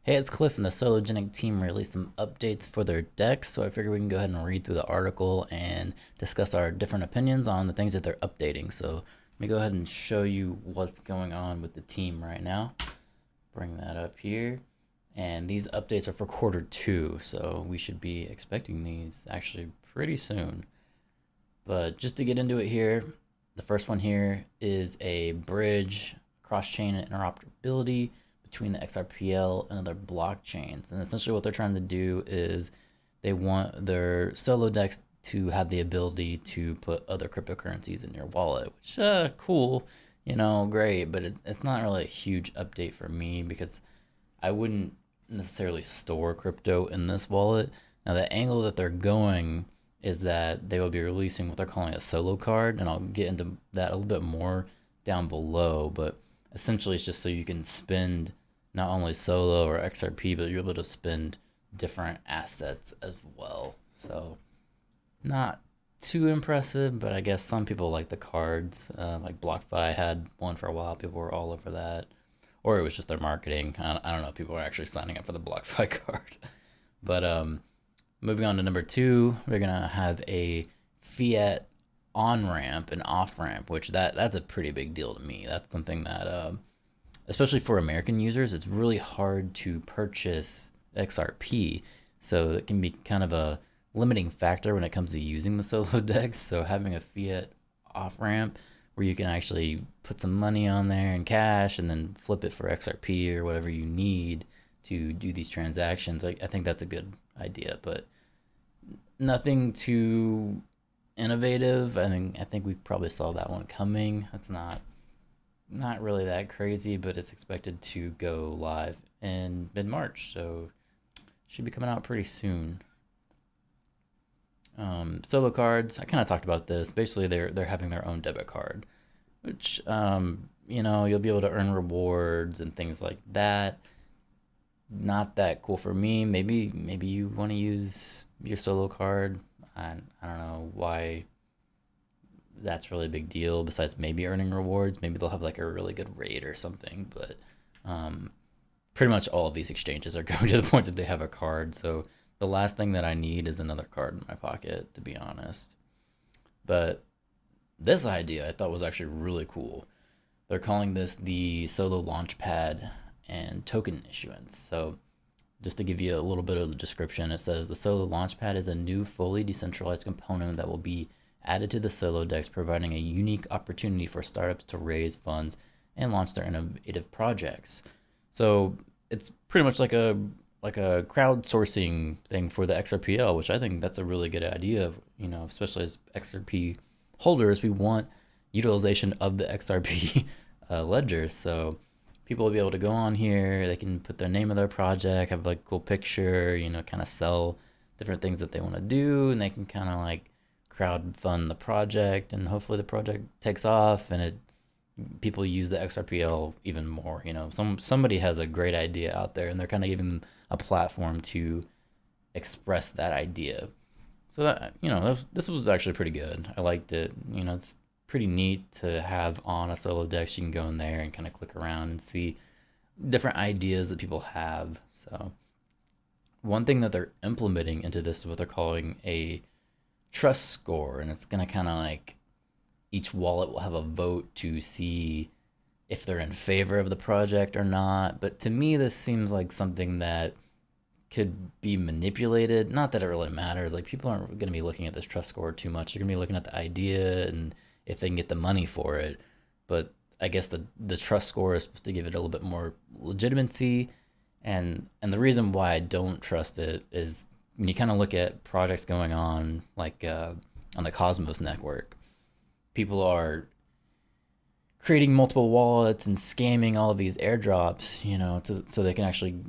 Hey, it's Cliff, and the Sologenic team released some updates for their decks, so I figure we can go ahead and read through the article and discuss our different opinions on the things that they're updating. So let me go ahead and show you what's going on with the team right now. Bring that up here. And these updates are for quarter two, so we should be expecting these actually pretty soon. But just to get into it here, the first one here is a bridge cross-chain and interoperability between the XRPL and other blockchains. And essentially what they're trying to do is they want their solo DEX to have the ability to put other cryptocurrencies in your wallet, which cool, great, but it's not really a huge update for me because I wouldn't necessarily store crypto in this wallet. Now the angle that they're going is that they will be releasing what they're calling a solo card, and I'll get into that a little bit more down below, but essentially it's just so you can spend not only solo or XRP, but you're able to spend different assets as well. So not too impressive, but I guess some people like the cards. Like BlockFi had one for a while. People were all over that. Or it was just their marketing. I don't know if people are actually signing up for the BlockFi card. But moving on to number two, we're going to have a fiat on ramp and off ramp, which that's a pretty big deal to me. That's something that, especially for American users, it's really hard to purchase XRP. So it can be kind of a limiting factor when it comes to using the solo DEX. So having a fiat off ramp where you can actually put some money on there in cash and then flip it for XRP or whatever you need to do these transactions, I think that's a good idea, but nothing too innovative. I think we probably saw that one coming. That's not really that crazy, but it's expected to go live in mid-March, so should be coming out pretty soon. Solo cards, I kind of talked about this. Basically, they're having their own debit card, which you'll be able to earn rewards and things like that. Not that cool for me. Maybe you want to use your solo card. I don't know why that's really a big deal. Besides maybe earning rewards, maybe they'll have like a really good rate or something. But pretty much all of these exchanges are going to the point that they have a card. So the last thing that I need is another card in my pocket, to be honest. But this idea I thought was actually really cool. They're calling this the Solo Launchpad and token issuance. So just to give you a little bit of the description, it says the Solo Launchpad is a new fully decentralized component that will be added to the Solo DEX, providing a unique opportunity for startups to raise funds and launch their innovative projects. So it's pretty much like a crowdsourcing thing for the XRPL, which I think that's a really good idea. Especially as XRP holders, we want utilization of the XRP ledger. So people will be able to go on here. They can put their name of their project, have like a cool picture, kind of sell different things that they want to do, and they can kind of like crowd fund the project, and hopefully the project takes off and people use the XRPL even more. Somebody has a great idea out there, and they're kind of giving them a platform to express that idea. So that this was actually pretty good. I liked it. It's pretty neat to have on a solo DEX. You can go in there and kind of click around and see different ideas that people have. So one thing that they're implementing into this is what they're calling a trust score, and it's going to kind of like each wallet will have a vote to see if they're in favor of the project or not. But to me, this seems like something that could be manipulated. Not that it really matters. Like, people aren't going to be looking at this trust score too much. They're going to be looking at the idea and if they can get the money for it. But I guess the trust score is supposed to give it a little bit more legitimacy. And the reason why I don't trust it is when you kind of look at projects going on, like on the Cosmos network, people are creating multiple wallets and scamming all of these airdrops, so they can actually,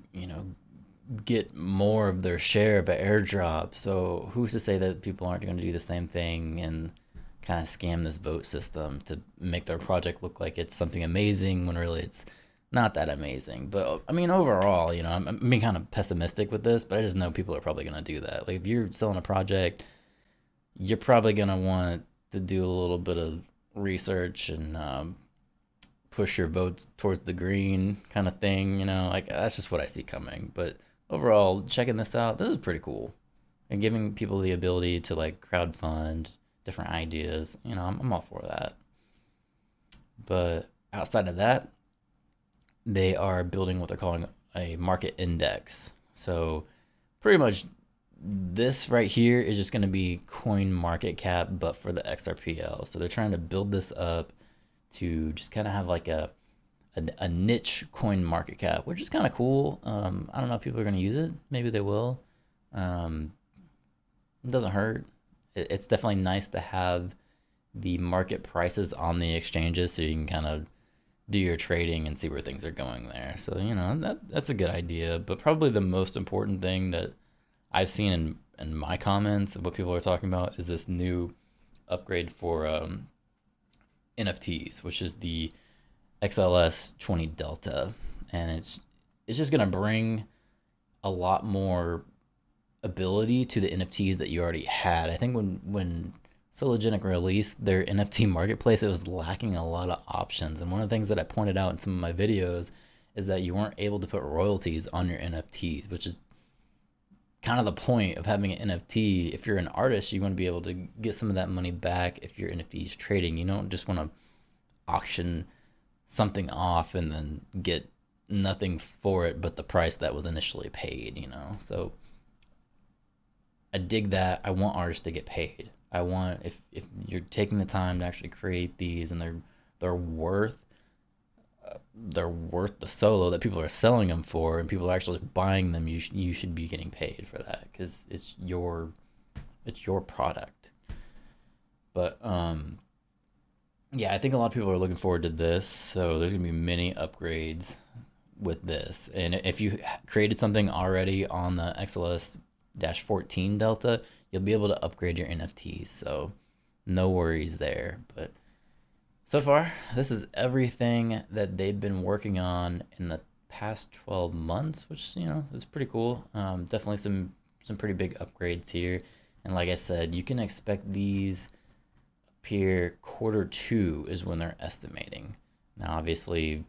get more of their share of an airdrop. So who's to say that people aren't going to do the same thing and kind of scam this vote system to make their project look like it's something amazing when really it's not that amazing. But I mean, overall, I'm being kind of pessimistic with this, but I just know people are probably going to do that. Like, if you're selling a project, you're probably going to want to do a little bit of research and push your votes towards the green kind of thing, you know, like that's just what I see coming. But overall, checking this out, this is pretty cool. And giving people the ability to like crowdfund different ideas, you know, I'm all for that. But outside of that, they are building what they're calling a market index. So pretty much this right here is just going to be coin market cap, but for the XRPL. So they're trying to build this up to just kind of have like a niche coin market cap, which is kind of cool. I don't know if people are going to use it. Maybe they will. It doesn't hurt. It's definitely nice to have the market prices on the exchanges so you can kind of do your trading and see where things are going there. So, you know, that's a good idea. But probably the most important thing that I've seen in my comments of what people are talking about is this new upgrade for NFTs, which is the XLS-20 Delta. And it's just going to bring a lot more ability to the NFTs that you already had. I think when Sologenic released their NFT marketplace, it was lacking a lot of options. And one of the things that I pointed out in some of my videos is that you weren't able to put royalties on your NFTs, which is kind of the point of having an NFT. If you're an artist, you want to be able to get some of that money back if your NFT is trading. You don't just want to auction something off and then get nothing for it but the price that was initially paid, you know? So I dig that. I want artists to get paid. I want, if you're taking the time to actually create these and they're worth the solo that people are selling them for and people are actually buying them, you should be getting paid for that because it's your product. But yeah, I think a lot of people are looking forward to this. So there's gonna be many upgrades with this, and if you created something already on the XLS-14 Delta, you'll be able to upgrade your NFTs. So no worries there. But so far, this is everything that they've been working on in the past 12 months, which, you know, is pretty cool. Definitely some pretty big upgrades here. And like I said, you can expect these appear Q2 is when they're estimating. Now, obviously,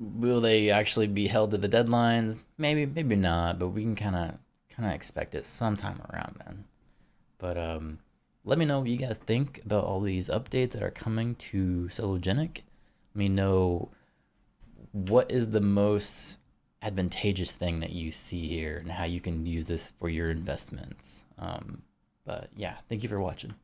will they actually be held to the deadlines? Maybe, maybe not, but we can kind of expect it sometime around then. But let me know what you guys think about all these updates that are coming to Sologenic. Let me know what is the most advantageous thing that you see here and how you can use this for your investments. But yeah, thank you for watching.